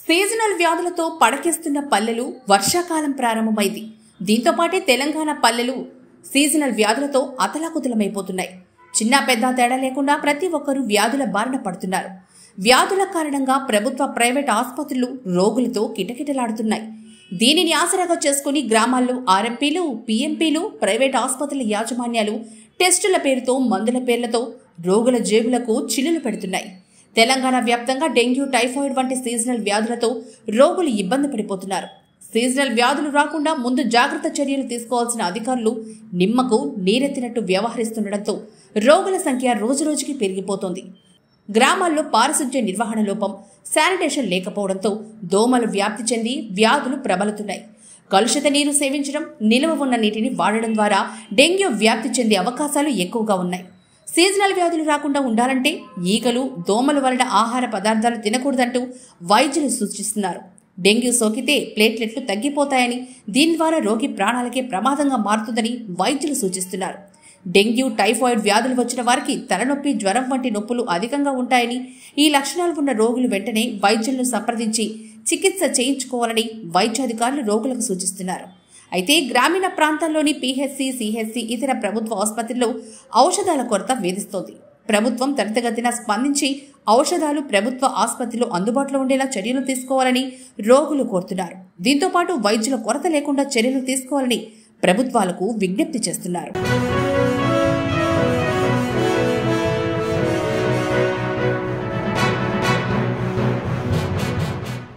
Seasonal వ్యాధులతో పడకేస్తున్న పల్లెలు వర్షాకాలం ప్రారంభమైంది. దీంతో పాటే తెలంగాణ పల్లెలు సీజనల్ వ్యాధులతో అతలాకుతలమైపోతున్నాయి. చిన్న పెద్ద తేడా లేకుండా ప్రతి ఒక్కరూ వ్యాధుల బారిన పడుతున్నారు. వ్యాధుల కారణంగా ప్రభుత్వ ప్రైవేట్ ఆసుపత్రులు రోగులతో కిటకిటలాడుతున్నాయి. దీనిని ఆసరాగా చేసుకుని గ్రామాల్లో ఆర్ఎంపీలు, పీఎంపీలు, ప్రైవేట్ ఆసుపత్రుల యాజమాన్యాలు టెస్టుల పేరుతో మందుల పేర్లతో రోగుల జేబులకు చిల్లులు పెడుతున్నాయి. తెలంగాణ వ్యాప్తంగా డెంగ్యూ, టైఫాయిడ్ వంటి సీజనల్ వ్యాధులతో రోగులు ఇబ్బంది పడిపోతున్నారు. సీజనల్ వ్యాధులు రాకుండా ముందు జాగ్రత్త చర్యలు తీసుకోవాల్సిన అధికారులు నిమ్మకు నీరెత్తినట్టు వ్యవహరిస్తుండటంతో రోగుల సంఖ్య రోజురోజుకి పెరిగిపోతోంది. గ్రామాల్లో పారిశుధ్య నిర్వహణ లోపం, శానిటేషన్ లేకపోవడంతో దోమలు వ్యాప్తి చెంది వ్యాధులు ప్రబలుతున్నాయి. కలుషిత నీరు సేవించడం, నిల్వ ఉన్న నీటిని వాడడం ద్వారా డెంగ్యూ వ్యాప్తి చెందే అవకాశాలు ఎక్కువగా ఉన్నాయి. సీజనల్ వ్యాధులు రాకుండా ఉండాలంటే ఈగలు, దోమల వలన ఆహార పదార్థాలు తినకూడదంటూ వైద్యులు సూచిస్తున్నారు. డెంగ్యూ సోకితే ప్లేట్లెట్లు తగ్గిపోతాయని, దీని ద్వారా రోగి ప్రాణాలకే ప్రమాదంగా మారుతుందని వైద్యులు సూచిస్తున్నారు. డెంగ్యూ, టైఫాయిడ్ వ్యాధులు వచ్చిన వారికి తలనొప్పి, జ్వరం వంటి నొప్పులు అధికంగా ఉంటాయని, ఈ లక్షణాలు ఉన్న రోగులు వెంటనే వైద్యులను సంప్రదించి చికిత్స చేయించుకోవాలని వైద్యాధికారులు రోగులకు సూచిస్తున్నారు. అయితే గ్రామీణ ప్రాంతాల్లోని పీహెచ్సీ, సిహెచ్సీ, ఇతర ప్రభుత్వ ఆసుపత్రుల్లో ఔషధాల కొరత వేధిస్తోంది. ప్రభుత్వం త్వరితగతిన స్పందించి ఔషధాలు ప్రభుత్వ ఆసుపత్రిలో అందుబాటులో ఉండేలా చర్యలు తీసుకోవాలని రోగులు కోరుతున్నారు. దీంతో పాటు వైద్యుల కొరత లేకుండా చర్యలు తీసుకోవాలని ప్రభుత్వాలకు విజ్ఞప్తి చేస్తున్నారు.